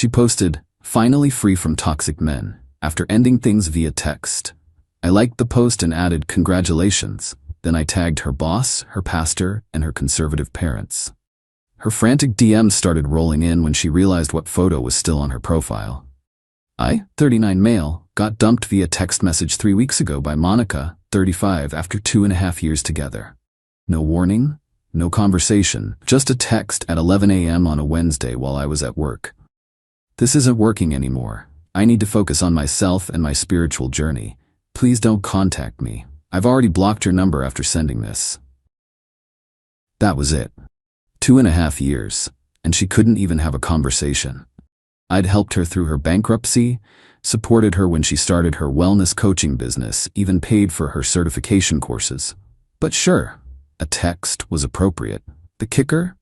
She posted, "Finally free from toxic men, after ending things via text." I liked the post and added, "Congratulations." Then I tagged her boss, her pastor, and her conservative parents. Her frantic DMs started rolling in when she realized what photo was still on her profile. I, 39 male, got dumped via text message 3 weeks ago by Monica, 35, after 2.5 years together. No warning, no conversation, just a text at 11 a.m. on a Wednesday while I was at work. This isn't working anymore. I need to focus on myself and my spiritual journey. Please don't contact me. I've already blocked your number after sending this. That was it. 2.5 years, and she couldn't even have a conversation. I'd helped her through her bankruptcy, supported her when she started her wellness coaching business, even paid for her certification courses. But sure, a text was appropriate. The kicker?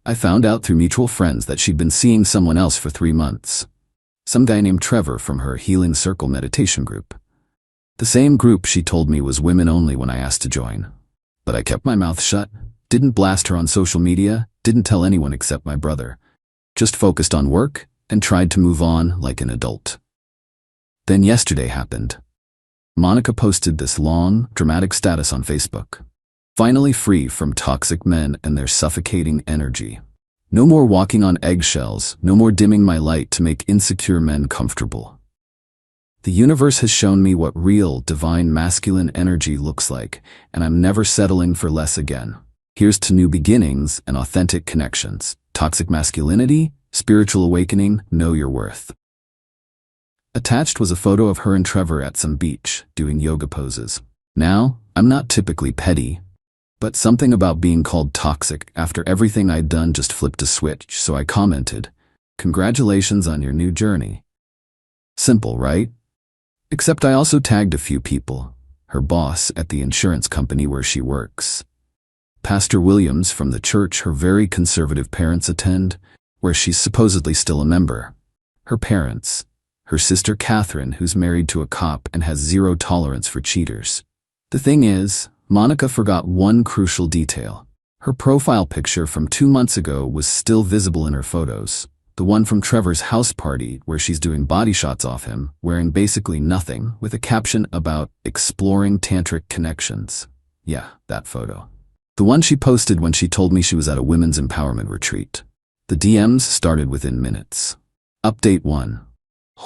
I found out through mutual friends that she'd been seeing someone else for 3 months. Some guy named Trevor from her Healing Circle meditation group. The same group she told me was women only when I asked to join. But I kept my mouth shut, didn't blast her on social media, didn't tell anyone except my brother. Just focused on work and tried to move on like an adult. Then yesterday happened. Monica posted this long, dramatic status on Facebook. Finally free from toxic men and their suffocating energy. No more walking on eggshells, no more dimming my light to make insecure men comfortable. The universe has shown me what real, divine masculine energy looks like, and I'm never settling for less again. Here's to new beginnings and authentic connections. Toxic masculinity, spiritual awakening, know your worth. Attached was a photo of her and Trevor at some beach, doing yoga poses. Now, I'm not typically petty, but something about being called toxic after everything I'd done just flipped a switch, so I commented, "Congratulations on your new journey." Simple, right? Except I also tagged a few people. Her boss at the insurance company where she works. Pastor Williams from the church her very conservative parents attend, where she's supposedly still a member. Her parents. Her sister Catherine, who's married to a cop and has zero tolerance for cheaters. The thing is, Monica forgot one crucial detail. Her profile picture from 2 months ago was still visible in her photos. The one from Trevor's house party where she's doing body shots off him, wearing basically nothing, with a caption about exploring tantric connections. Yeah, that photo. The one she posted when she told me she was at a women's empowerment retreat. The DMs started within minutes. Update 1.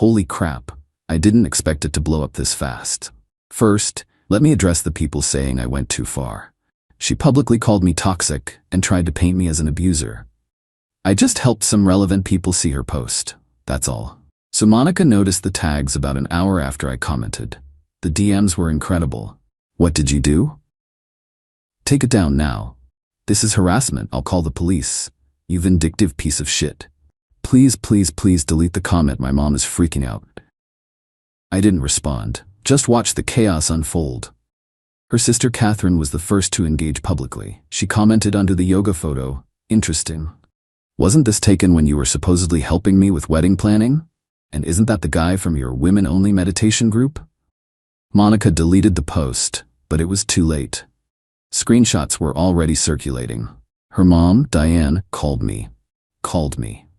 Holy crap, I didn't expect it to blow up this fast. First, let me address the people saying I went too far. She publicly called me toxic and tried to paint me as an abuser. I just helped some relevant people see her post, that's all. So Monica noticed the tags about an hour after I commented. The DMs were incredible. What did you do? Take it down now. This is harassment, I'll call the police. You vindictive piece of shit. Please, please, please delete the comment, my mom is freaking out. I didn't respond, just watched the chaos unfold. Her sister Catherine was the first to engage publicly. She commented under the yoga photo, "Interesting. Wasn't this taken when you were supposedly helping me with wedding planning? And isn't that the guy from your women-only meditation group?" Monica deleted the post, but it was too late. Screenshots were already circulating. Her mom, Diane, called me.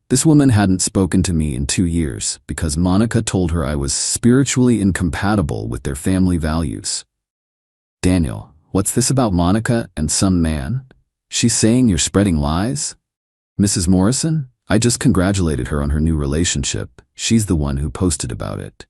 This woman hadn't spoken to me in 2 years because Monica told her I was spiritually incompatible with their family values. "Daniel, what's this about Monica and some man? She's saying you're spreading lies?" "Mrs. Morrison, I just congratulated her on her new relationship. She's the one who posted about it.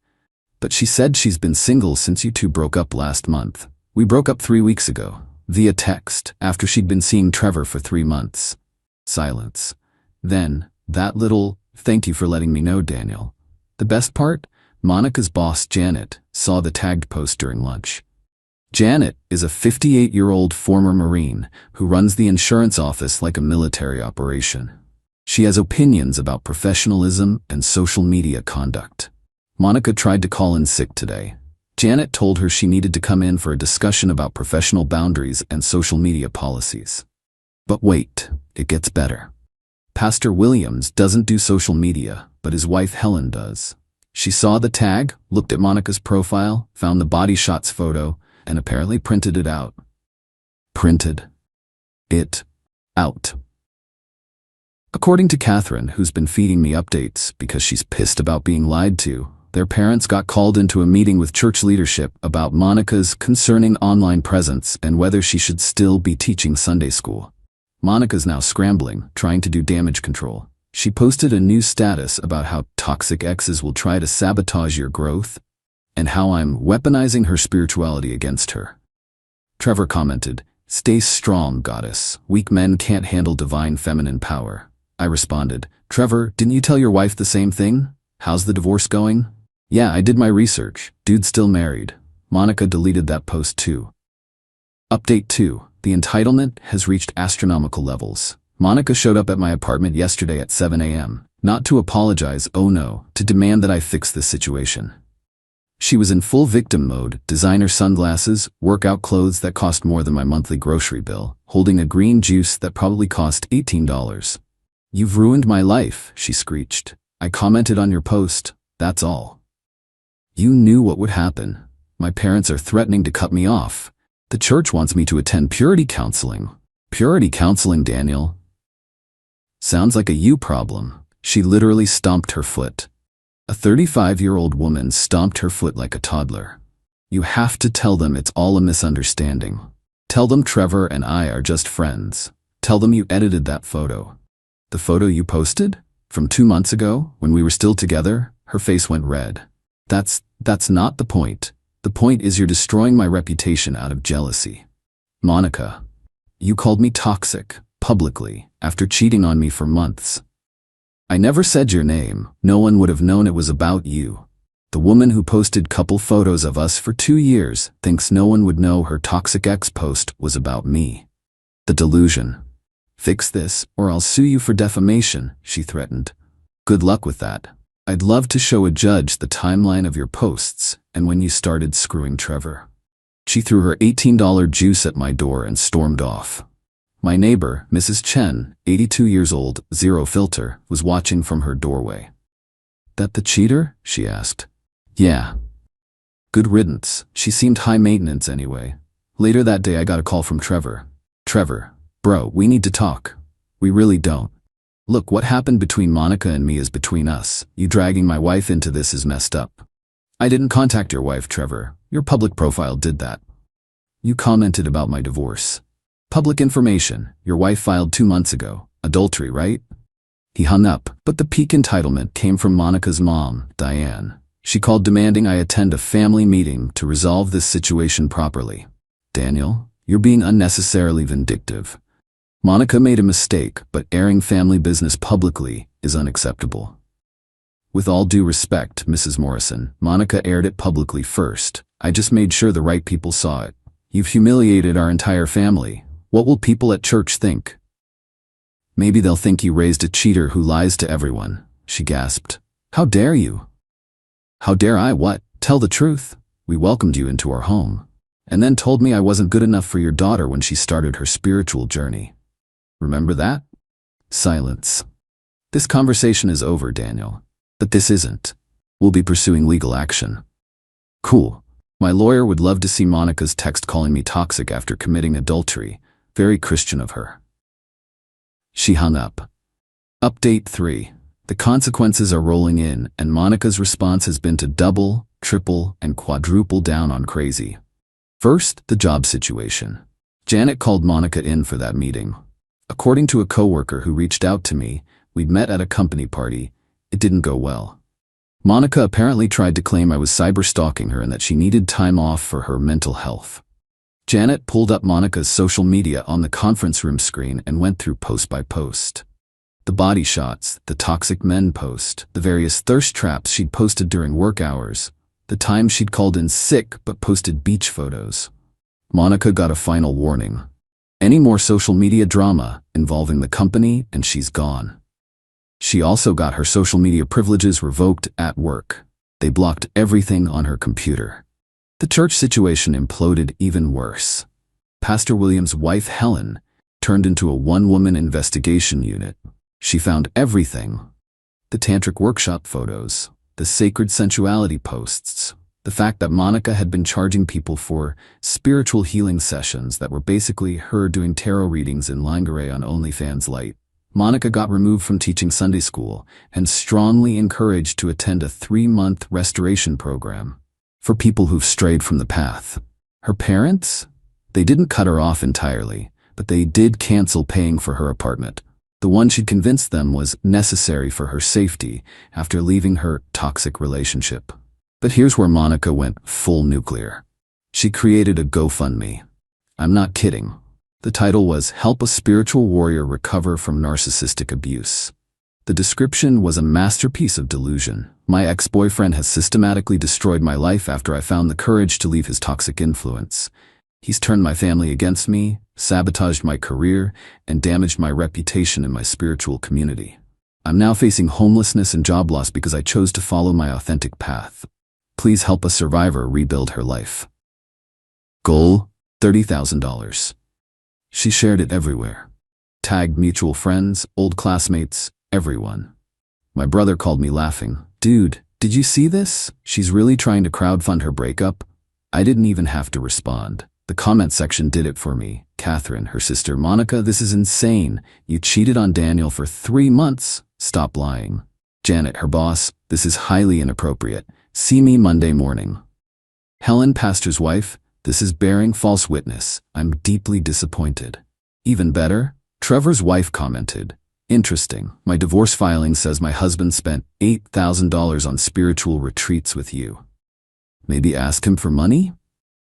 But she said she's been single since you two broke up last month." "We broke up 3 weeks ago, via text, after she'd been seeing Trevor for 3 months. Silence. Then, that little, "Thank you for letting me know, Daniel." The best part? Monica's boss, Janet, saw the tagged post during lunch. Janet is a 58-year-old former Marine who runs the insurance office like a military operation. She has opinions about professionalism and social media conduct. Monica tried to call in sick today. Janet told her she needed to come in for a discussion about professional boundaries and social media policies. But wait, it gets better. Pastor Williams doesn't do social media, but his wife Helen does. She saw the tag, looked at Monica's profile, found the body shots photo, and apparently printed it out. Printed it out. According to Catherine, who's been feeding me updates because she's pissed about being lied to, their parents got called into a meeting with church leadership about Monica's concerning online presence and whether she should still be teaching Sunday school. Monica's now scrambling, trying to do damage control. She posted a new status about how toxic exes will try to sabotage your growth and how I'm weaponizing her spirituality against her. Trevor commented, "Stay strong, goddess. Weak men can't handle divine feminine power." I responded, "Trevor, didn't you tell your wife the same thing? How's the divorce going?" "Yeah, I did my research. Dude's still married." Monica deleted that post too. Update 2. The entitlement has reached astronomical levels. Monica showed up at my apartment yesterday at 7 a.m., not to apologize, oh no, to demand that I fix this situation. She was in full victim mode, designer sunglasses, workout clothes that cost more than my monthly grocery bill, holding a green juice that probably cost $18. "You've ruined my life," she screeched. "I commented on your post, that's all. You knew what would happen. My parents are threatening to cut me off. The church wants me to attend purity counseling." "Purity counseling, Daniel? Sounds like a you problem." She literally stomped her foot. A 35-year-old woman stomped her foot like a toddler. "You have to tell them it's all a misunderstanding. Tell them Trevor and I are just friends. Tell them you edited that photo." "The photo you posted? From 2 months ago, when we were still together?" Her face went red. That's not the point. The point is you're destroying my reputation out of jealousy." "Monica, you called me toxic, publicly, after cheating on me for months. I never said your name. No one would have known it was about you. The woman who posted couple photos of us for 2 years thinks no one would know her toxic ex post was about me. The delusion. Fix this, or I'll sue you for defamation," she threatened. "Good luck with that. I'd love to show a judge the timeline of your posts and when you started screwing Trevor." She threw her $18 juice at my door and stormed off. My neighbor, Mrs. Chen, 82 years old, zero filter, was watching from her doorway. "That the cheater?" she asked. "Yeah." "Good riddance. She seemed high maintenance anyway." Later that day I got a call from Trevor. "Trevor, bro, we need to talk. We really don't. Look, what happened between Monica and me is between us. You dragging my wife into this is messed up." "I didn't contact your wife, Trevor. Your public profile did that." "You commented about my divorce. Public information. Your wife filed 2 months ago. Adultery, right?" He hung up, but the peak entitlement came from Monica's mom, Diane. She called demanding I attend a family meeting to resolve this situation properly. "Daniel, you're being unnecessarily vindictive. Monica made a mistake, but airing family business publicly is unacceptable." "With all due respect, Mrs. Morrison, Monica aired it publicly first. I just made sure the right people saw it. You've humiliated our entire family. What will people at church think?" "Maybe they'll think you raised a cheater who lies to everyone," she gasped. "How dare you?" "How dare I what? Tell the truth. We welcomed you into our home. And then told me I wasn't good enough for your daughter when she started her spiritual journey. Remember that?" Silence. "This conversation is over, Daniel. But this isn't. We'll be pursuing legal action." "Cool. My lawyer would love to see Monica's text calling me toxic after committing adultery. Very Christian of her." She hung up. Update 3. The consequences are rolling in, and Monica's response has been to double, triple, and quadruple down on crazy. First, the job situation. Janet called Monica in for that meeting. According to a coworker who reached out to me, we'd met at a company party. It didn't go well. Monica apparently tried to claim I was cyber-stalking her and that she needed time off for her mental health. Janet pulled up Monica's social media on the conference room screen and went through post by post. The body shots, the toxic men post, the various thirst traps she'd posted during work hours, the time she'd called in sick but posted beach photos. Monica got a final warning. Any more social media drama involving the company and she's gone. She also got her social media privileges revoked at work. They blocked everything on her computer. The church situation imploded even worse. Pastor William's wife, Helen, turned into a one-woman investigation unit. She found everything. The tantric workshop photos, the sacred sensuality posts, the fact that Monica had been charging people for spiritual healing sessions that were basically her doing tarot readings in lingerie on OnlyFans Lite. Monica got removed from teaching Sunday school and strongly encouraged to attend a 3-month restoration program for people who've strayed from the path. Her parents? They didn't cut her off entirely, but they did cancel paying for her apartment. The one she'd convinced them was necessary for her safety after leaving her toxic relationship. But here's where Monica went full nuclear. She created a GoFundMe. I'm not kidding. The title was Help a Spiritual Warrior Recover from Narcissistic Abuse. The description was a masterpiece of delusion. My ex-boyfriend has systematically destroyed my life after I found the courage to leave his toxic influence. He's turned my family against me, sabotaged my career, and damaged my reputation in my spiritual community. I'm now facing homelessness and job loss because I chose to follow my authentic path. Please help a survivor rebuild her life. Goal: $30,000. She shared it everywhere. Tagged mutual friends, old classmates, everyone. My brother called me laughing. Dude, did you see this? She's really trying to crowdfund her breakup? I didn't even have to respond. The comment section did it for me. Catherine, her sister, Monica, this is insane. You cheated on Daniel for 3 months. Stop lying. Janet, her boss, this is highly inappropriate. See me Monday morning. Helen, pastor's wife, this is bearing false witness. I'm deeply disappointed. Even better, Trevor's wife commented, interesting. My divorce filing says my husband spent $8,000 on spiritual retreats with you. Maybe ask him for money?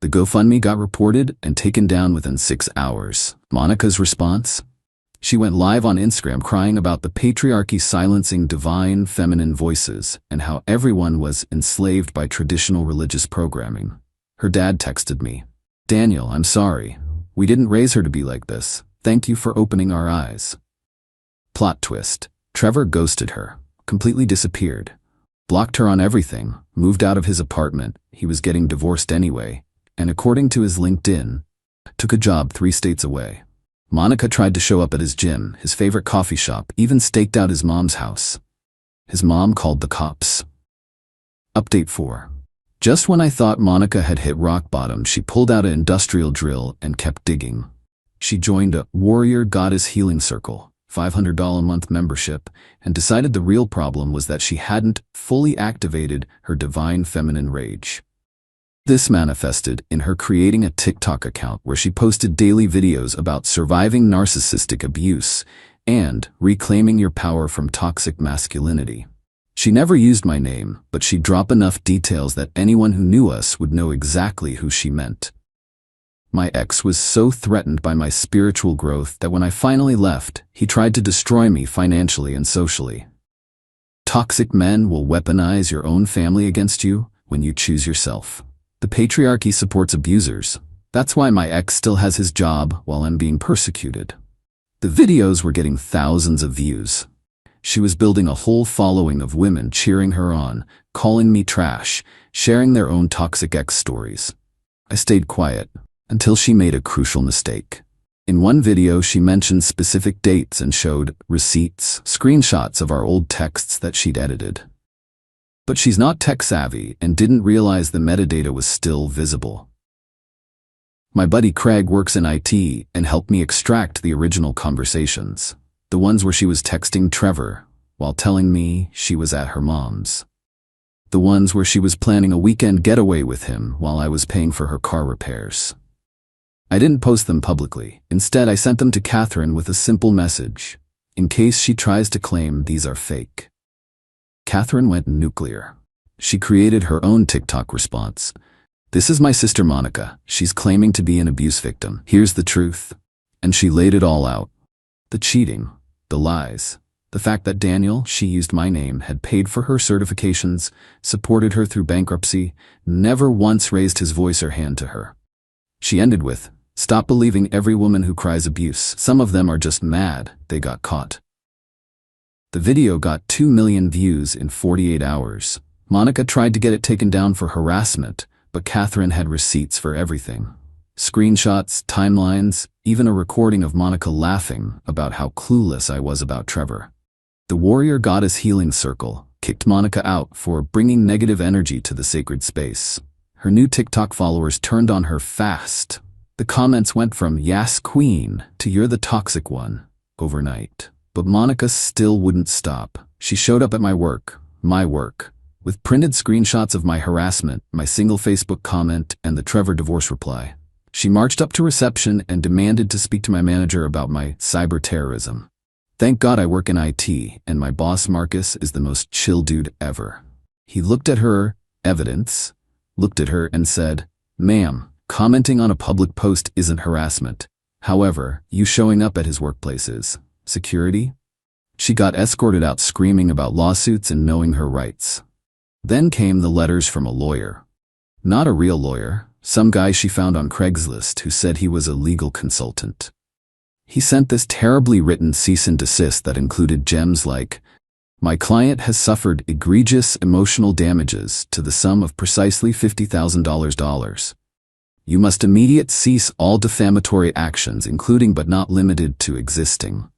The GoFundMe got reported and taken down within 6 hours. Monica's response? She went live on Instagram crying about the patriarchy silencing divine feminine voices and how everyone was enslaved by traditional religious programming. Her dad texted me, Daniel, I'm sorry. We didn't raise her to be like this. Thank you for opening our eyes. Plot twist. Trevor ghosted her, completely disappeared, blocked her on everything, moved out of his apartment. He was getting divorced anyway, and according to his LinkedIn, took a job 3 states away. Monica tried to show up at his gym, his favorite coffee shop, even staked out his mom's house. His mom called the cops. Update 4. Just when I thought Monica had hit rock bottom, she pulled out an industrial drill and kept digging. She joined a Warrior Goddess Healing Circle, $500 a month membership, and decided the real problem was that she hadn't fully activated her divine feminine rage. This manifested in her creating a TikTok account where she posted daily videos about surviving narcissistic abuse and reclaiming your power from toxic masculinity. She never used my name, but she'd drop enough details that anyone who knew us would know exactly who she meant. My ex was so threatened by my spiritual growth that when I finally left, he tried to destroy me financially and socially. Toxic men will weaponize your own family against you when you choose yourself. The patriarchy supports abusers. That's why my ex still has his job while I'm being persecuted. The videos were getting thousands of views. She was building a whole following of women cheering her on, calling me trash, sharing their own toxic ex stories. I stayed quiet until she made a crucial mistake. In one video, she mentioned specific dates and showed receipts, screenshots of our old texts that she'd edited. But she's not tech-savvy and didn't realize the metadata was still visible. My buddy Craig works in IT and helped me extract the original conversations, the ones where she was texting Trevor while telling me she was at her mom's, the ones where she was planning a weekend getaway with him while I was paying for her car repairs. I didn't post them publicly. Instead, I sent them to Catherine with a simple message, in case she tries to claim these are fake. Catherine went nuclear. She created her own TikTok response. This is my sister Monica. She's claiming to be an abuse victim. Here's the truth. And she laid it all out. The cheating, the lies, the fact that Daniel, she used my name, had paid for her certifications, supported her through bankruptcy, never once raised his voice or hand to her. She ended with, stop believing every woman who cries abuse. Some of them are just mad they got caught. The video got 2 million views in 48 hours. Monica tried to get it taken down for harassment, but Catherine had receipts for everything. Screenshots, timelines, even a recording of Monica laughing about how clueless I was about Trevor. The Warrior Goddess Healing Circle kicked Monica out for bringing negative energy to the sacred space. Her new TikTok followers turned on her fast. The comments went from "Yes, Queen" to "You're the toxic one" overnight. But Monica still wouldn't stop. She showed up at my work, with printed screenshots of my harassment, my single Facebook comment, and the Trevor divorce reply. She marched up to reception and demanded to speak to my manager about my cyber terrorism. Thank God I work in IT, and my boss Marcus is the most chill dude ever. He looked at her and said, "Ma'am, commenting on a public post isn't harassment. However, you showing up at his workplace is. Security?" She got escorted out screaming about lawsuits and knowing her rights. Then came the letters from a lawyer. Not a real lawyer, some guy she found on Craigslist who said he was a legal consultant. He sent this terribly written cease and desist that included gems like, "My client has suffered egregious emotional damages to the sum of precisely $50,000. You must immediately cease all defamatory actions, including but not limited to existing.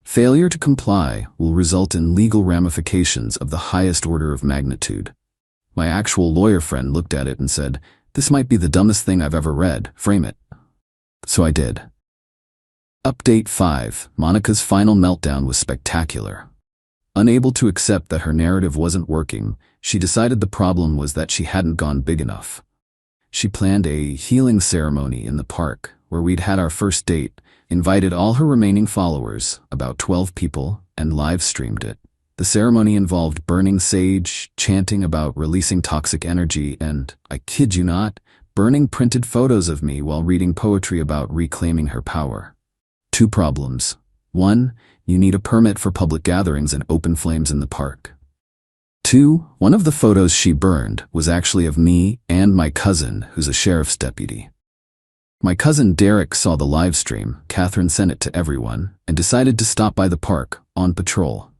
Failure to comply will result in legal ramifications of the highest order of magnitude." My actual lawyer friend looked at it and said, "This might be the dumbest thing I've ever read. Frame it." So I did. Update 5. Monica's final meltdown was spectacular. Unable to accept that her narrative wasn't working, she decided the problem was that she hadn't gone big enough. She planned a healing ceremony in the park, where we'd had our first date, invited all her remaining followers, about 12 people, and live-streamed it. The ceremony involved burning sage, chanting about releasing toxic energy, and, I kid you not, burning printed photos of me while reading poetry about reclaiming her power. 2 problems. 1. You need a permit for public gatherings and open flames in the park. 2. One of the photos she burned was actually of me and my cousin, who's a sheriff's deputy. My cousin Derek saw the live stream, Catherine sent it to everyone, and decided to stop by the park, on patrol.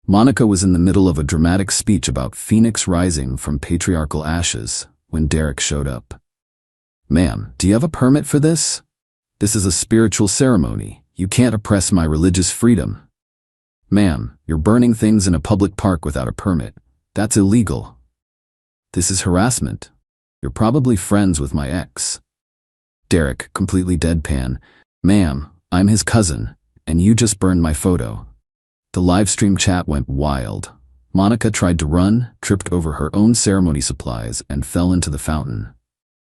Monica was in the middle of a dramatic speech about Phoenix rising from patriarchal ashes when Derek showed up. "Ma'am, do you have a permit for this? This is a spiritual ceremony. You can't oppress my religious freedom." "Ma'am, you're burning things in a public park without a permit. That's illegal. This is harassment. You're probably friends with my ex." Derek, completely deadpan, "Ma'am, I'm his cousin, and you just burned my photo." The livestream chat went wild. Monica tried to run, tripped over her own ceremony supplies, and fell into the fountain.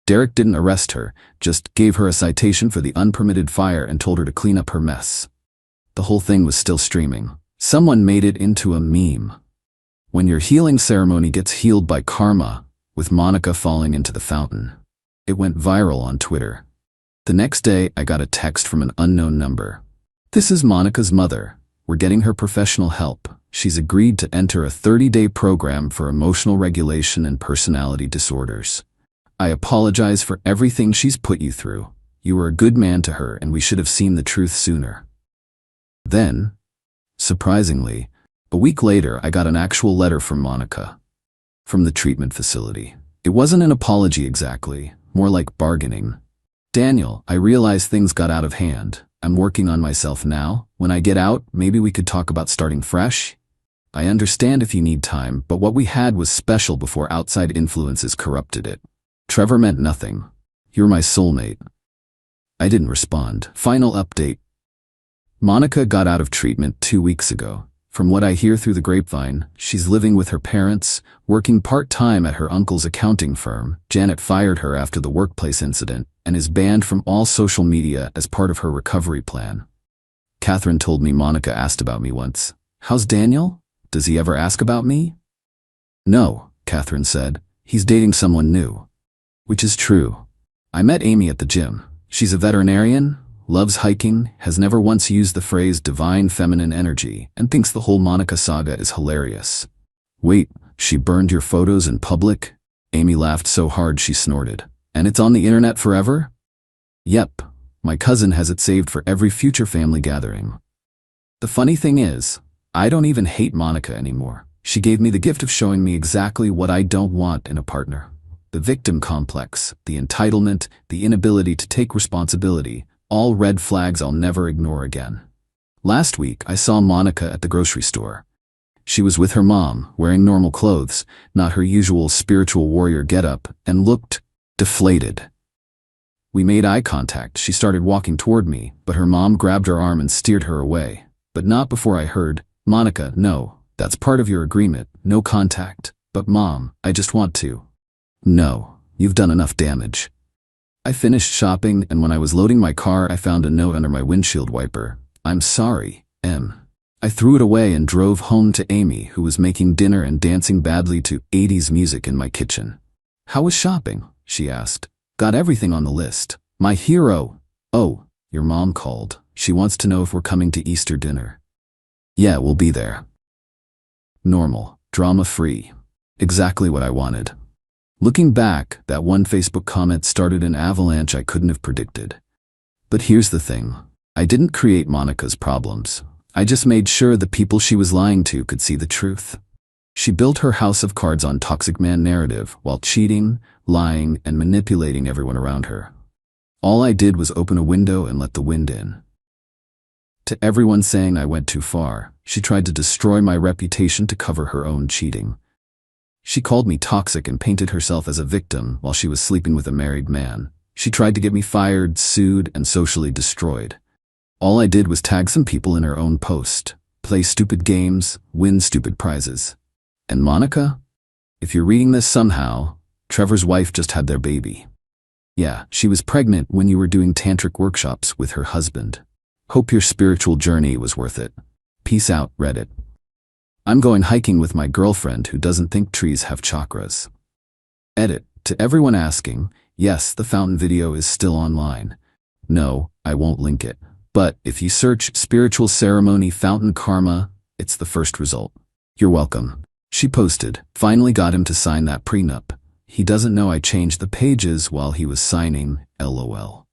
Derek didn't arrest her, just gave her a citation for the unpermitted fire and told her to clean up her mess. The whole thing was still streaming. Someone made it into a meme. When your healing ceremony gets healed by karma, with Monica falling into the fountain. It went viral on Twitter. The next day, I got a text from an unknown number. "This is Monica's mother. We're getting her professional help. She's agreed to enter a 30-day program for emotional regulation and personality disorders. I apologize for everything she's put you through. You were a good man to her, and we should have seen the truth sooner." Then, surprisingly, a week later, I got an actual letter from Monica. From the treatment facility. It wasn't an apology exactly, more like bargaining. "Daniel, I realize things got out of hand. I'm working on myself now. When I get out, maybe we could talk about starting fresh. I understand if you need time, but what we had was special before outside influences corrupted it. Trevor meant nothing. You're my soulmate." I didn't respond. Final update. Monica got out of treatment 2 weeks ago. From what I hear through the grapevine, she's living with her parents, working part-time at her uncle's accounting firm. Janet fired her after the workplace incident and is banned from all social media as part of her recovery plan. Catherine told me Monica asked about me once. "How's Daniel? Does he ever ask about me?" "No," Catherine said. "He's dating someone new." Which is true. I met Amy at the gym. She's a veterinarian, loves hiking, has never once used the phrase divine feminine energy, and thinks the whole Monica saga is hilarious. "Wait, she burned your photos in public?" Amy laughed so hard she snorted. "And it's on the internet forever?" "Yep. My cousin has it saved for every future family gathering." The funny thing is, I don't even hate Monica anymore. She gave me the gift of showing me exactly what I don't want in a partner. The victim complex, the entitlement, the inability to take responsibility, all red flags I'll never ignore again. Last week, I saw Monica at the grocery store. She was with her mom, wearing normal clothes, not her usual spiritual warrior getup, and looked deflated. We made eye contact. She started walking toward me, but her mom grabbed her arm and steered her away. but not before I heard, "Monica, no, that's part of your agreement, no contact." "But Mom, I just want to." "No, you've done enough damage." I finished shopping, and when I was loading my car, I found a note under my windshield wiper. "I'm sorry, M." I threw it away and drove home to Amy, who was making dinner and dancing badly to 80s music in my kitchen. "How was shopping?" she asked. "Got everything on the list." "My hero." "Oh, your mom called. She wants to know if we're coming to Easter dinner." "Yeah, we'll be there." Normal, drama-free. Exactly what I wanted. Looking back, that one Facebook comment started an avalanche I couldn't have predicted. But here's the thing. I didn't create Monica's problems. I just made sure the people she was lying to could see the truth. She built her house of cards on toxic man narrative while cheating, lying, and manipulating everyone around her. All I did was open a window and let the wind in. To everyone saying I went too far, she tried to destroy my reputation to cover her own cheating. She called me toxic and painted herself as a victim while she was sleeping with a married man. She tried to get me fired, sued, and socially destroyed. All I did was tag some people in her own post, play stupid games, win stupid prizes. And Monica? If you're reading this somehow, Trevor's wife just had their baby. Yeah, she was pregnant when you were doing tantric workshops with her husband. Hope your spiritual journey was worth it. Peace out, Reddit. I'm going hiking with my girlfriend who doesn't think trees have chakras. Edit. To everyone asking, yes, the fountain video is still online. No, I won't link it. But if you search spiritual ceremony fountain karma, it's the first result. You're welcome. She posted, "Finally got him to sign that prenup. He doesn't know I changed the pages while he was signing, LOL."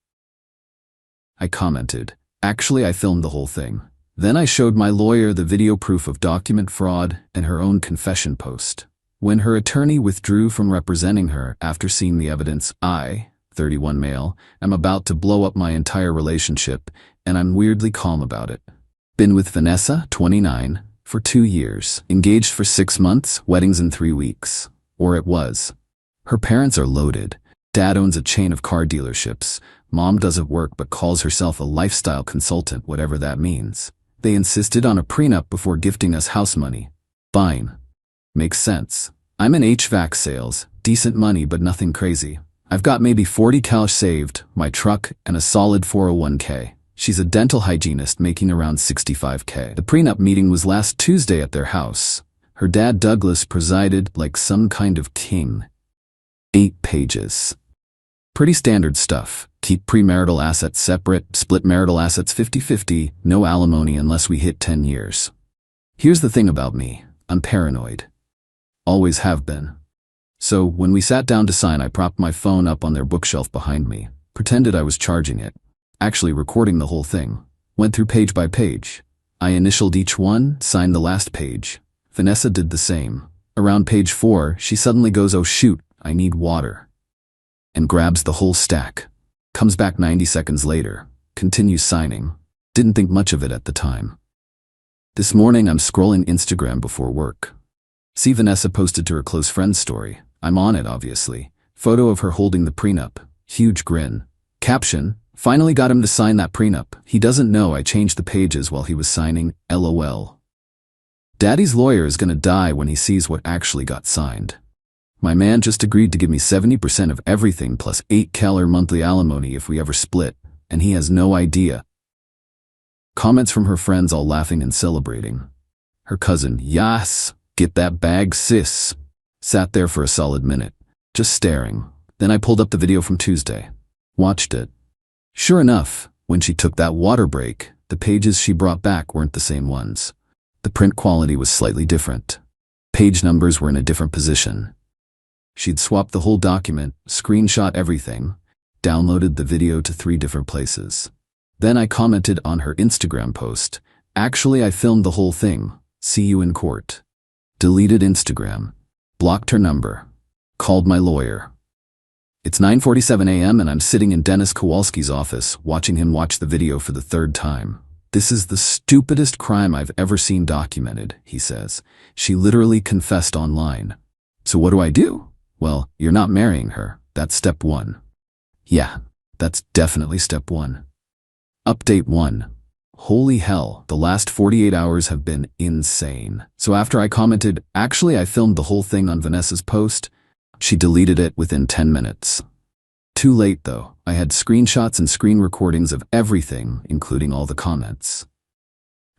I commented, "Actually, I filmed the whole thing." Then I showed my lawyer the video proof of document fraud and her own confession post. When her attorney withdrew from representing her after seeing the evidence, I, 31 male, am about to blow up my entire relationship, and I'm weirdly calm about it. Been with Vanessa, 29, for 2 years, engaged for 6 months, weddings in 3 weeks. Or it was. Her parents are loaded. Dad owns a chain of car dealerships. Mom doesn't work but calls herself a lifestyle consultant, whatever that means. They insisted on a prenup before gifting us house money. Fine. Makes sense. I'm in HVAC sales, decent money but nothing crazy. I've got maybe 40 cash saved, my truck, and a solid 401k. She's a dental hygienist making around 65k. The prenup meeting was last Tuesday at their house. Her dad Douglas presided like some kind of king. 8 pages. Pretty standard stuff. Keep premarital assets separate, split marital assets 50-50, no alimony unless we hit 10 years. Here's the thing about me. I'm paranoid. Always have been. So when we sat down to sign, I propped my phone up on their bookshelf behind me, pretended I was charging it, actually recording the whole thing. Went through page by page. I initialed each one, signed the last page. Vanessa did the same. Around page 4, she suddenly goes, "Oh shoot, I need water," and grabs the whole stack. Comes back 90 seconds later, continues signing. Didn't think much of it at the time. This morning I'm scrolling Instagram before work. See Vanessa posted to her close friend's story. I'm on it, obviously. Photo of her holding the prenup. Huge grin. Caption, "Finally got him to sign that prenup. He doesn't know I changed the pages while he was signing, LOL." Daddy's lawyer is gonna die when he sees what actually got signed. My man just agreed to give me 70% of everything plus $8,000 monthly alimony if we ever split, and he has no idea. Comments from her friends all laughing and celebrating. Her cousin, "Yas, get that bag, sis." Sat there for a solid minute, just staring. Then I pulled up the video from Tuesday. Watched it. Sure enough, when she took that water break, the pages she brought back weren't the same ones. The print quality was slightly different. Page numbers were in a different position. She'd swapped the whole document, screenshot everything, downloaded the video to 3 different places. Then I commented on her Instagram post, "Actually, I filmed the whole thing. See you in court." Deleted Instagram. Blocked her number. Called my lawyer. It's 9:47 a.m. and I'm sitting in Dennis Kowalski's office watching him watch the video for the 3rd time. "This is the stupidest crime I've ever seen documented," he says. "She literally confessed online." "So what do I do?" "Well, you're not marrying her. That's step 1. "Yeah, that's definitely step 1. Update 1. Holy hell, the last 48 hours have been insane. So after I commented, actually I filmed the whole thing on Vanessa's post, she deleted it within 10 minutes. Too late though, I had screenshots and screen recordings of everything, including all the comments.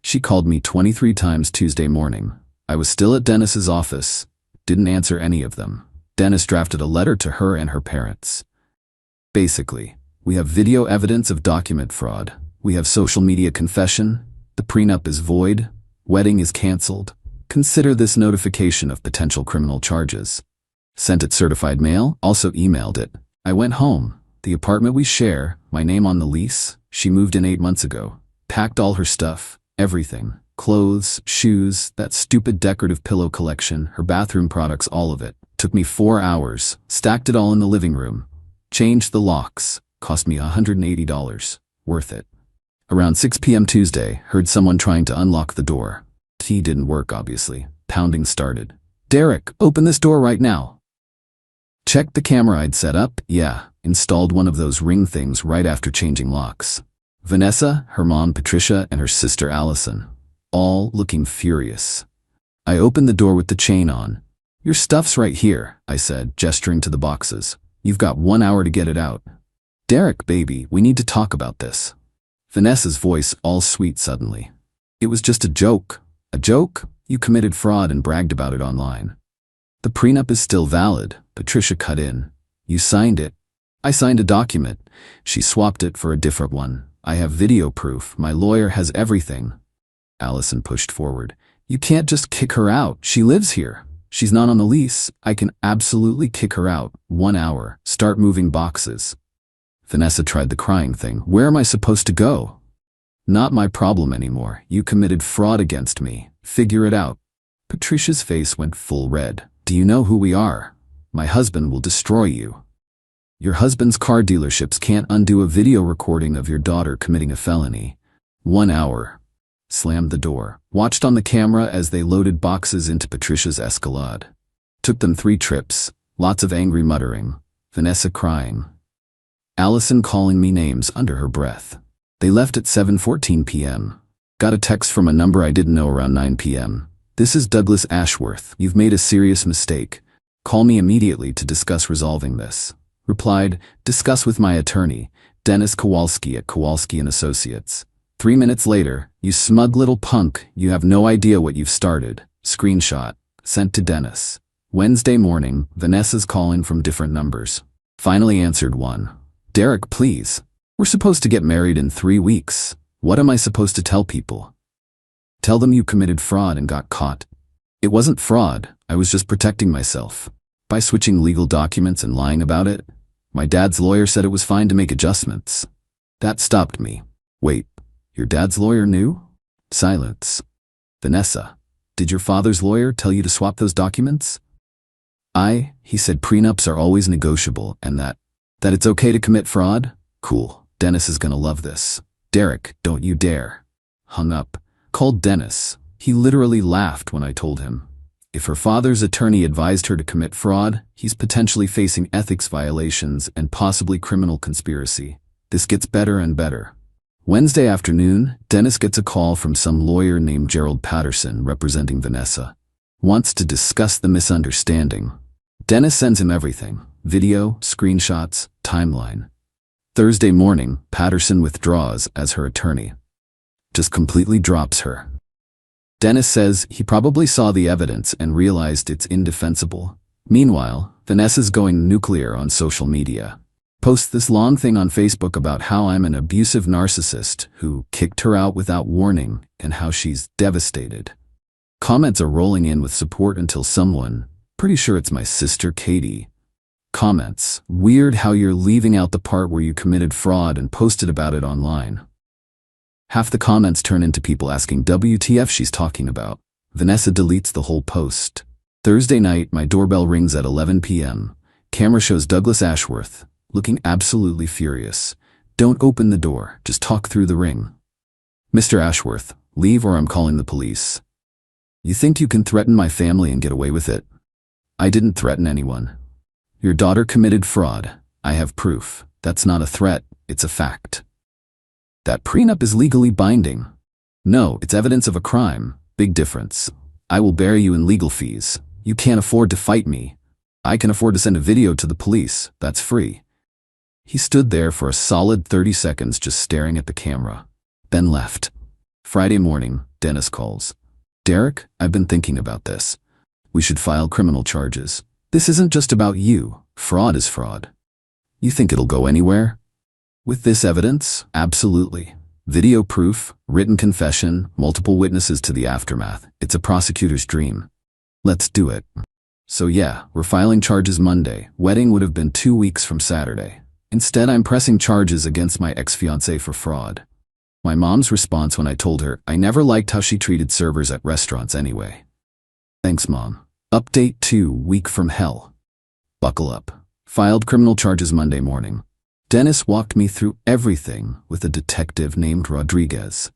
She called me 23 times Tuesday morning. I was still at Dennis's office, didn't answer any of them. Dennis drafted a letter to her and her parents. Basically, we have video evidence of document fraud. We have social media confession. The prenup is void. Wedding is canceled. Consider this notification of potential criminal charges. Sent it certified mail, also emailed it. I went home. The apartment we share, my name on the lease, she moved in 8 months ago. Packed all her stuff, everything. Clothes, shoes, that stupid decorative pillow collection, her bathroom products, all of it. Took me 4 hours. Stacked it all in the living room. Changed the locks. Cost me $180. Worth it. Around 6 p.m. Tuesday, heard someone trying to unlock the door. Key didn't work, obviously. Pounding started. Derek, open this door right now. Checked the camera I'd set up, yeah. Installed one of those ring things right after changing locks. Vanessa, her mom Patricia, and her sister Allison. All looking furious. I opened the door with the chain on. Your stuff's right here, I said, gesturing to the boxes. You've got 1 hour to get it out. Derek, baby, we need to talk about this. Vanessa's voice all sweet suddenly. It was just a joke. A joke? You committed fraud and bragged about it online. The prenup is still valid, Patricia cut in. You signed it. I signed a document. She swapped it for a different one. I have video proof. My lawyer has everything. Allison pushed forward. You can't just kick her out. She lives here. She's not on the lease. I can absolutely kick her out. 1 hour. Start moving boxes. Vanessa tried the crying thing. Where am I supposed to go? Not my problem anymore. You committed fraud against me. Figure it out. Patricia's face went full red. Do you know who we are? My husband will destroy you. Your husband's car dealerships can't undo a video recording of your daughter committing a felony. 1 hour. Slammed the door. Watched on the camera as they loaded boxes into Patricia's Escalade. Took them 3 trips. Lots of angry muttering. Vanessa crying. Allison calling me names under her breath. They left at 7:14 p.m. Got a text from a number I didn't know around 9 p.m. This is Douglas Ashworth. You've made a serious mistake. Call me immediately to discuss resolving this. Replied, discuss with my attorney, Dennis Kowalski at Kowalski & Associates. 3 minutes later, you smug little punk, you have no idea what you've started. Screenshot. Sent to Dennis. Wednesday morning, Vanessa's calling from different numbers. Finally answered one. Derek, please. We're supposed to get married in 3 weeks. What am I supposed to tell people? Tell them you committed fraud and got caught. It wasn't fraud, I was just protecting myself. By switching legal documents and lying about it. My dad's lawyer said it was fine to make adjustments. That stopped me. Wait, your dad's lawyer knew? Silence. Vanessa, did your father's lawyer tell you to swap those documents? He said prenups are always negotiable and that it's okay to commit fraud? Cool, Dennis is gonna love this. Derek, don't you dare. Hung up. Called Dennis. He literally laughed when I told him. If her father's attorney advised her to commit fraud, he's potentially facing ethics violations and possibly criminal conspiracy. This gets better and better. Wednesday afternoon, Dennis gets a call from some lawyer named Gerald Patterson representing Vanessa. Wants to discuss the misunderstanding. Dennis sends him everything. Video, screenshots, timeline. Thursday morning, Patterson withdraws as her attorney. Just completely drops her. Dennis says he probably saw the evidence and realized it's indefensible. Meanwhile, Vanessa's going nuclear on social media. Posts this long thing on Facebook about how I'm an abusive narcissist who kicked her out without warning and how she's devastated. Comments are rolling in with support until someone, pretty sure it's my sister Katie, comments, weird how you're leaving out the part where you committed fraud and posted about it online. Half the comments turn into people asking WTF she's talking about. Vanessa deletes the whole post. Thursday night, my doorbell rings at 11 p.m. Camera shows Douglas Ashworth, looking absolutely furious. Don't open the door, just talk through the ring. Mr. Ashworth, leave or I'm calling the police. You think you can threaten my family and get away with it? I didn't threaten anyone. Your daughter committed fraud. I have proof. That's not a threat, it's a fact. That prenup is legally binding. No, it's evidence of a crime. Big difference. I will bury you in legal fees. You can't afford to fight me. I can afford to send a video to the police. That's free. He stood there for a solid 30 seconds just staring at the camera, then left. Friday morning, Dennis calls. Derek, I've been thinking about this. We should file criminal charges. This isn't just about you. Fraud is fraud. You think it'll go anywhere? With this evidence? Absolutely. Video proof, written confession, multiple witnesses to the aftermath. It's a prosecutor's dream. Let's do it. So yeah, we're filing charges Monday. Wedding would have been 2 weeks from Saturday. Instead, I'm pressing charges against my ex-fiancé for fraud. My mom's response when I told her I never liked how she treated servers at restaurants anyway. Thanks, Mom. Update 2, week from hell. Buckle up. Filed criminal charges Monday morning. Dennis walked me through everything with a detective named Rodriguez.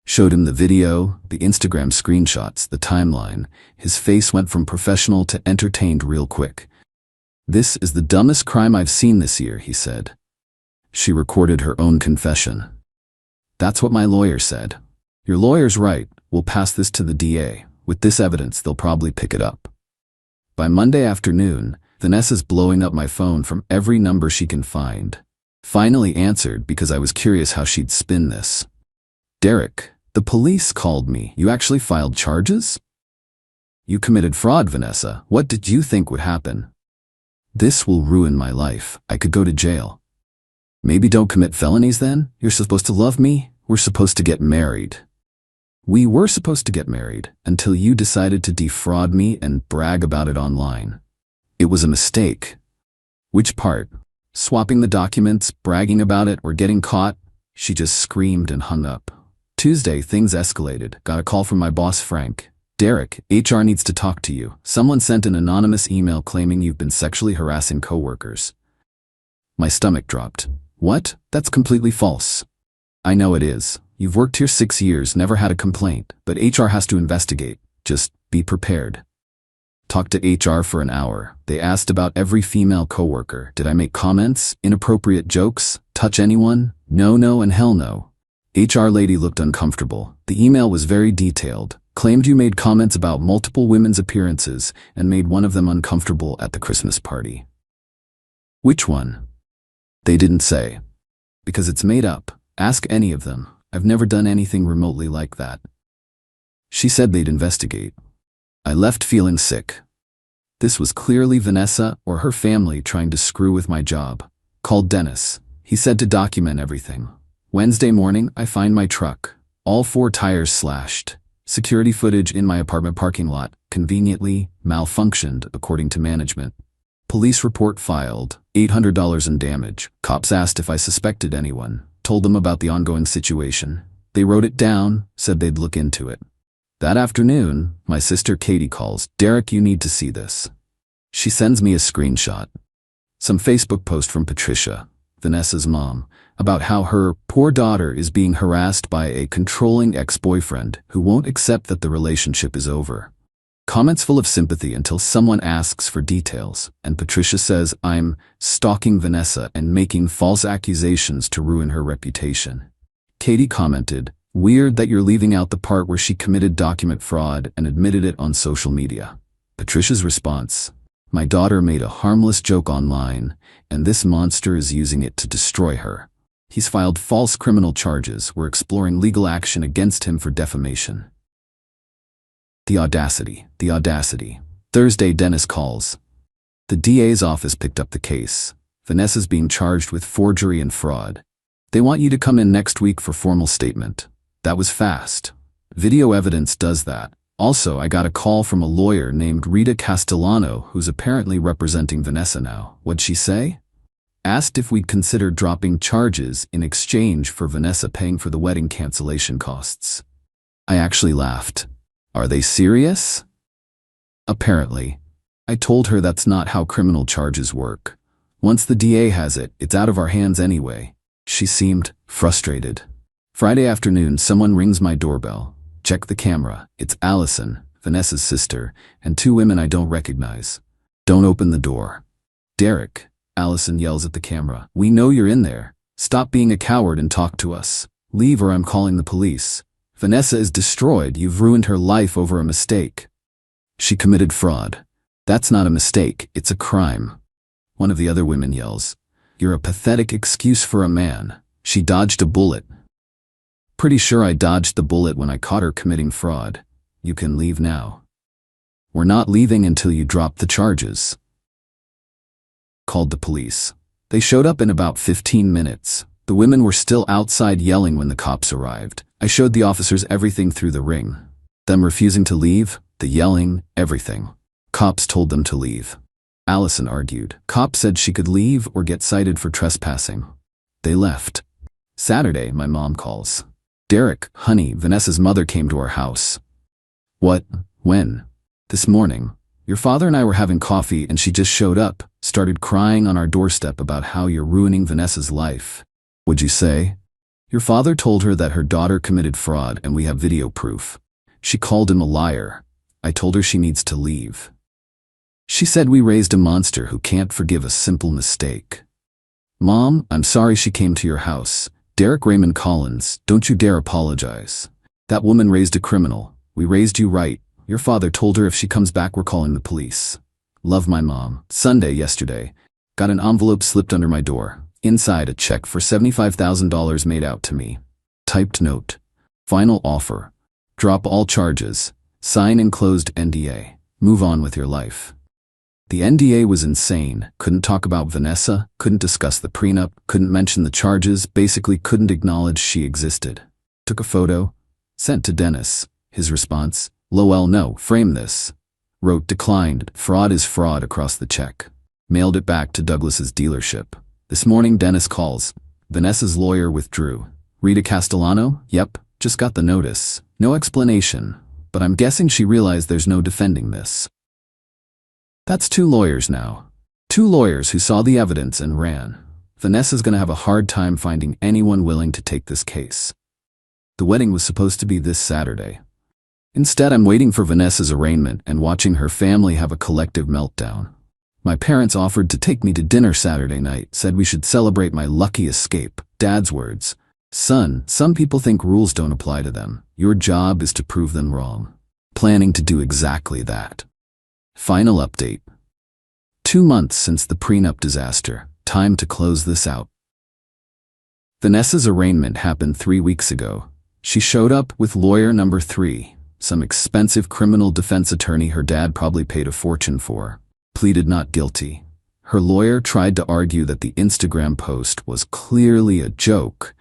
Showed him the video, the Instagram screenshots, the timeline. His face went from professional to entertained real quick. This is the dumbest crime I've seen this year, he said. She recorded her own confession. That's what my lawyer said. Your lawyer's right. We'll pass this to the DA. With this evidence, they'll probably pick it up. By Monday afternoon, Vanessa's blowing up my phone from every number she can find. Finally answered because I was curious how she'd spin this. Derek, the police called me. You actually filed charges? You committed fraud, Vanessa. What did you think would happen? This will ruin my life. I could go to jail. Maybe don't commit felonies then? You're supposed to love me? We're supposed to get married. We were supposed to get married until you decided to defraud me and brag about it online. It was a mistake. Which part? Swapping the documents, bragging about it, or getting caught? She just screamed and hung up. Tuesday, things escalated. Got a call from my boss, Frank. Derek, HR needs to talk to you. Someone sent an anonymous email claiming you've been sexually harassing coworkers. My stomach dropped. What? That's completely false. I know it is. You've worked here 6 years, never had a complaint, but HR has to investigate. Just be prepared. Talked to HR for an hour. They asked about every female coworker. Did I make comments? Inappropriate jokes? Touch anyone? No, and hell no. HR lady looked uncomfortable. The email was very detailed. Claimed you made comments about multiple women's appearances and made one of them uncomfortable at the Christmas party. Which one? They didn't say. Because it's made up. Ask any of them. I've never done anything remotely like that. She said they'd investigate. I left feeling sick. This was clearly Vanessa or her family trying to screw with my job. Called Dennis. He said to document everything. Wednesday morning, I find my truck. All 4 tires slashed. Security footage in my apartment parking lot, conveniently, malfunctioned according to management. Police report filed, $800 in damage. Cops asked if I suspected anyone. Told them about the ongoing situation. They wrote it down, said they'd look into it. That afternoon, my sister Katie calls. Derek, you need to see this. She sends me a screenshot. Some Facebook post from Patricia, Vanessa's mom, about how her poor daughter is being harassed by a controlling ex-boyfriend who won't accept that the relationship is over. Comments full of sympathy until someone asks for details, and Patricia says I'm stalking Vanessa and making false accusations to ruin her reputation. Katie commented, weird that you're leaving out the part where she committed document fraud and admitted it on social media. Patricia's response, my daughter made a harmless joke online, and this monster is using it to destroy her. He's filed false criminal charges. We're exploring legal action against him for defamation. The audacity. Thursday, Dennis calls. The DA's office picked up the case. Vanessa's being charged with forgery and fraud. They want you to come in next week for formal statement. That was fast. Video evidence does that. Also, I got a call from a lawyer named Rita Castellano who's apparently representing Vanessa now. What'd she say? Asked if we'd consider dropping charges in exchange for Vanessa paying for the wedding cancellation costs. I actually laughed. Are they serious? Apparently. I told her that's not how criminal charges work. Once the DA has it, it's out of our hands anyway. She seemed frustrated. Friday afternoon, someone rings my doorbell. Check the camera. It's Allison, Vanessa's sister, and 2 women I don't recognize. Don't open the door. Derek, Allison yells at the camera. We know you're in there. Stop being a coward and talk to us. Leave or I'm calling the police. Vanessa is destroyed. You've ruined her life over a mistake. She committed fraud. That's not a mistake, it's a crime. One of the other women yells. You're a pathetic excuse for a man. She dodged a bullet. Pretty sure I dodged the bullet when I caught her committing fraud. You can leave now. We're not leaving until you drop the charges. Called the police. They showed up in about 15 minutes. The women were still outside yelling when the cops arrived. I showed the officers everything through the ring. Them refusing to leave, the yelling, everything. Cops told them to leave. Allison argued. Cop said she could leave or get cited for trespassing. They left. Saturday, my mom calls. Derek, honey, Vanessa's mother came to our house. What? When? This morning. Your father and I were having coffee and she just showed up, started crying on our doorstep about how you're ruining Vanessa's life. What'd you say? Your father told her that her daughter committed fraud and we have video proof. She called him a liar. I told her she needs to leave. She said we raised a monster who can't forgive a simple mistake. Mom, I'm sorry she came to your house. Derek Raymond Collins, don't you dare apologize. That woman raised a criminal. We raised you right. Your father told her if she comes back we're calling the police. Love, my mom. Sunday, yesterday. Got an envelope slipped under my door. Inside a check for $75,000 made out to me. Typed note. Final offer. Drop all charges. Sign enclosed NDA. Move on with your life. The NDA was insane. Couldn't talk about Vanessa, couldn't discuss the prenup, couldn't mention the charges, basically couldn't acknowledge she existed. Took a photo. Sent to Dennis. His response, "Lol, no, frame this." Wrote declined. Fraud is fraud across the check. Mailed it back to Douglas's dealership. This morning Dennis calls. Vanessa's lawyer withdrew. Rita Castellano? Yep, just got the notice. No explanation, but I'm guessing she realized there's no defending this. That's 2 lawyers now. 2 lawyers who saw the evidence and ran. Vanessa's gonna have a hard time finding anyone willing to take this case. The wedding was supposed to be this Saturday. Instead, I'm waiting for Vanessa's arraignment and watching her family have a collective meltdown. My parents offered to take me to dinner Saturday night, said we should celebrate my lucky escape. Dad's words. Son, some people think rules don't apply to them. Your job is to prove them wrong. Planning to do exactly that. Final update. 2 months since the prenup disaster. Time to close this out. Vanessa's arraignment happened 3 weeks ago. She showed up with lawyer number 3, some expensive criminal defense attorney her dad probably paid a fortune for. Pleaded not guilty. Her lawyer tried to argue that the Instagram post was clearly a joke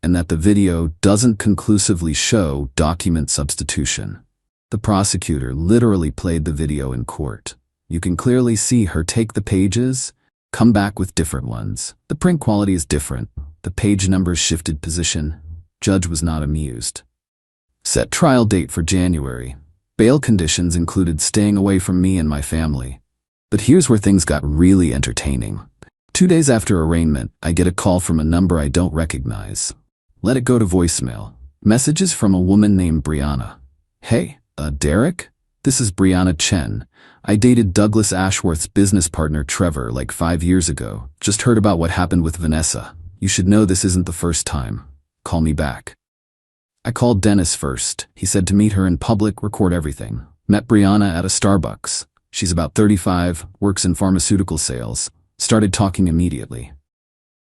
and that the video doesn't conclusively show document substitution. The prosecutor literally played the video in court. You can clearly see her take the pages, come back with different ones. The print quality is different. The page numbers shifted position. Judge was not amused. Set trial date for January. Bail conditions included staying away from me and my family. But here's where things got really entertaining. 2 days after arraignment, I get a call from a number I don't recognize. Let it go to voicemail. Messages from a woman named Brianna. Hey, Derek? This is Brianna Chen. I dated Douglas Ashworth's business partner Trevor like 5 years ago. Just heard about what happened with Vanessa. You should know this isn't the first time. Call me back. I called Dennis first. He said to meet her in public, record everything. Met Brianna at a Starbucks. She's about 35, works in pharmaceutical sales. Started talking immediately.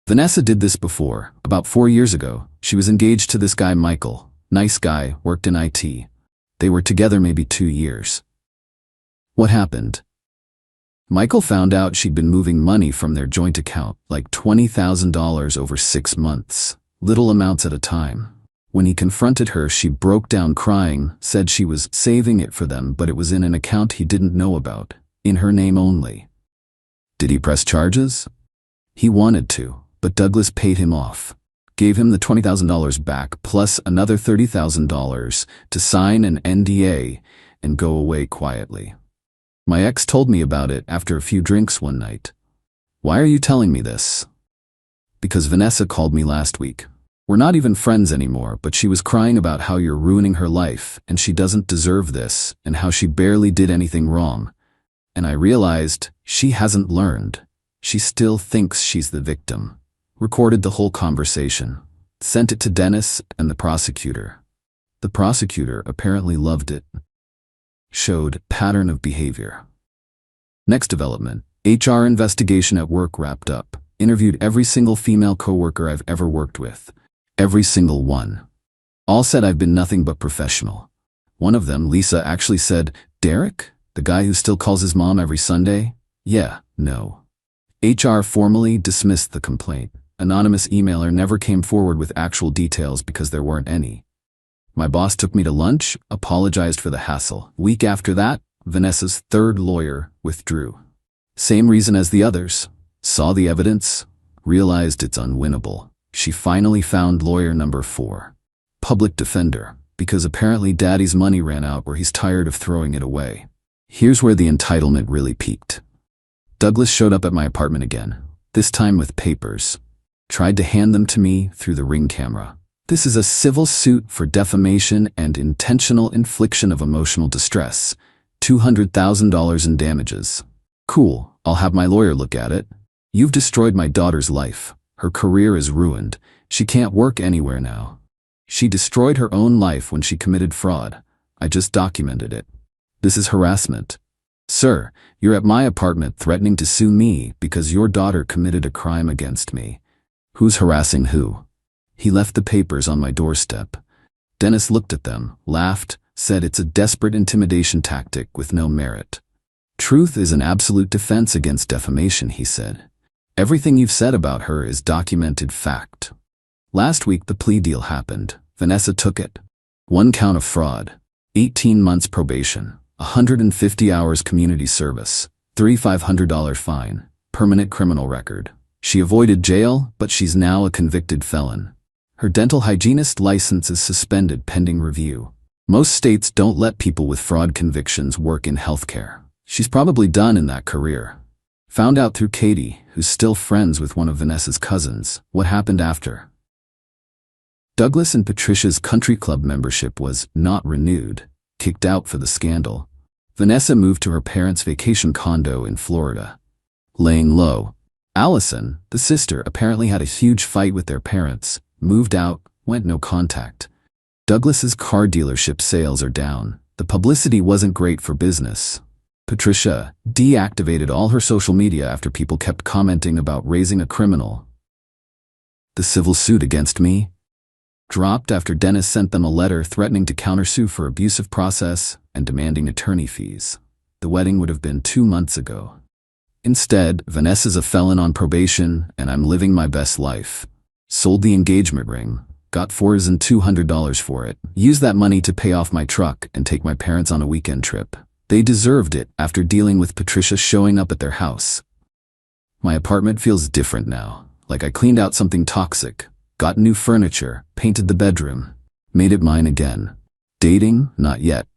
Vanessa did this before. About 4 years ago, she was engaged to this guy Michael. Nice guy, worked in IT. They were together maybe 2 years. What happened? Michael found out she'd been moving money from their joint account, like $20,000 over 6 months, little amounts at a time. When he confronted her, she broke down crying, said she was saving it for them, but it was in an account he didn't know about, in her name only. Did he press charges? He wanted to, but Douglas paid him off. Gave him the $20,000 back plus another $30,000 to sign an NDA and go away quietly. My ex told me about it after a few drinks one night. Why are you telling me this? Because Vanessa called me last week. We're not even friends anymore, but she was crying about how you're ruining her life and she doesn't deserve this and how she barely did anything wrong. And I realized she hasn't learned. She still thinks she's the victim. Recorded the whole conversation. Sent it to Dennis and the prosecutor. The prosecutor apparently loved it. Showed pattern of behavior. Next development. HR investigation at work wrapped up. Interviewed every single female coworker I've ever worked with. Every single one. All said I've been nothing but professional. One of them, Lisa, actually said, "Derek? The guy who still calls his mom every Sunday?" Yeah, no. HR formally dismissed the complaint. Anonymous emailer never came forward with actual details because there weren't any. My boss took me to lunch, apologized for the hassle. Week after that, Vanessa's third lawyer withdrew. Same reason as the others. Saw the evidence, realized it's unwinnable. She finally found lawyer number 4. Public defender, because apparently daddy's money ran out where he's tired of throwing it away. Here's where the entitlement really peaked. Douglas showed up at my apartment again, this time with papers. Tried to hand them to me through the Ring camera. This is a civil suit for defamation and intentional infliction of emotional distress. $200,000 in damages. Cool, I'll have my lawyer look at it. You've destroyed my daughter's life. Her career is ruined. She can't work anywhere now. She destroyed her own life when she committed fraud. I just documented it. This is harassment. Sir, you're at my apartment threatening to sue me because your daughter committed a crime against me. Who's harassing who? He left the papers on my doorstep. Dennis looked at them, laughed, said it's a desperate intimidation tactic with no merit. Truth is an absolute defense against defamation, he said. Everything you've said about her is documented fact. Last week the plea deal happened. Vanessa took it. 1 count of fraud, 18 months probation, 150 hours community service, $3,500 fine, permanent criminal record. She avoided jail, but she's now a convicted felon. Her dental hygienist license is suspended pending review. Most states don't let people with fraud convictions work in healthcare. She's probably done in that career. Found out through Katie, who's still friends with one of Vanessa's cousins, what happened after. Douglas and Patricia's country club membership was not renewed, kicked out for the scandal. Vanessa moved to her parents' vacation condo in Florida. Laying low. Allison, the sister, apparently had a huge fight with their parents, moved out, went no contact. Douglas's car dealership sales are down. The publicity wasn't great for business. Patricia deactivated all her social media after people kept commenting about raising a criminal. The civil suit against me dropped after Dennis sent them a letter threatening to countersue for abusive process and demanding attorney fees. The wedding would have been 2 months ago. Instead, Vanessa's a felon on probation and I'm living my best life. Sold the engagement ring, got $4,200 for it, used that money to pay off my truck and take my parents on a weekend trip. They deserved it after dealing with Patricia showing up at their house. My apartment feels different now, like I cleaned out something toxic, got new furniture, painted the bedroom, made it mine again. Dating? Not yet.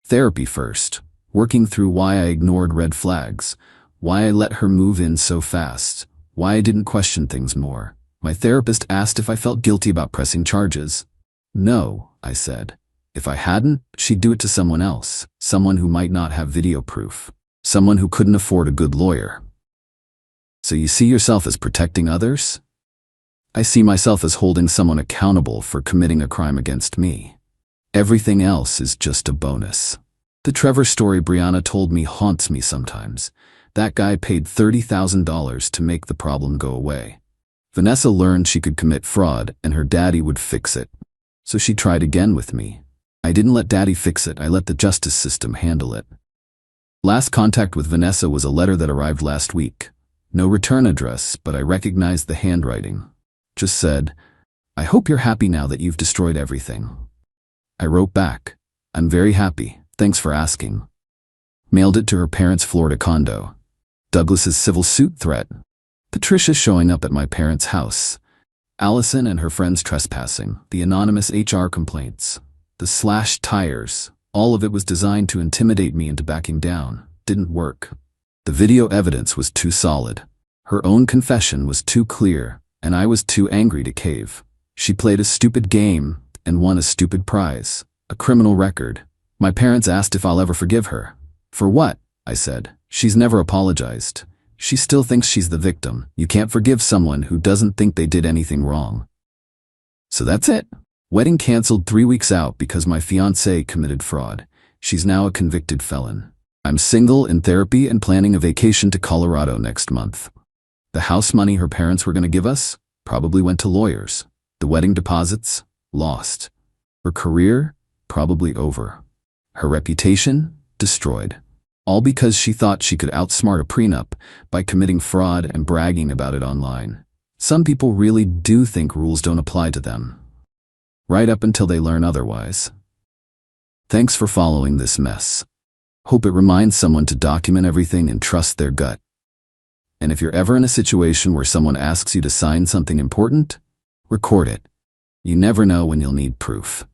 Therapy first. Working through why I ignored red flags, why I let her move in so fast, why I didn't question things more. My therapist asked if I felt guilty about pressing charges. No, I said. If I hadn't, she'd do it to someone else, someone who might not have video proof, someone who couldn't afford a good lawyer. So you see yourself as protecting others? I see myself as holding someone accountable for committing a crime against me. Everything else is just a bonus. The Trevor story Brianna told me haunts me sometimes. That guy paid $30,000 to make the problem go away. Vanessa learned she could commit fraud and her daddy would fix it. So she tried again with me. I didn't let daddy fix it, I let the justice system handle it. Last contact with Vanessa was a letter that arrived last week. No return address, but I recognized the handwriting. Just said, "I hope you're happy now that you've destroyed everything." I wrote back, "I'm very happy, thanks for asking." Mailed it to her parents' Florida condo. Douglas's civil suit threat. Patricia showing up at my parents' house. Allison and her friends trespassing. The anonymous HR complaints. The slashed tires. All of it was designed to intimidate me into backing down. Didn't work. The video evidence was too solid. Her own confession was too clear, and I was too angry to cave. She played a stupid game and won a stupid prize. A criminal record. My parents asked if I'll ever forgive her. For what? I said. She's never apologized. She still thinks she's the victim. You can't forgive someone who doesn't think they did anything wrong. So that's it. Wedding canceled 3 weeks out because my fiancée committed fraud. She's now a convicted felon. I'm single, in therapy, and planning a vacation to Colorado next month. The house money her parents were going to give us probably went to lawyers. The wedding deposits? Lost. Her career? Probably over. Her reputation? Destroyed. All because she thought she could outsmart a prenup by committing fraud and bragging about it online. Some people really do think rules don't apply to them. Right up until they learn otherwise. Thanks for following this mess. Hope it reminds someone to document everything and trust their gut. And if you're ever in a situation where someone asks you to sign something important, record it. You never know when you'll need proof.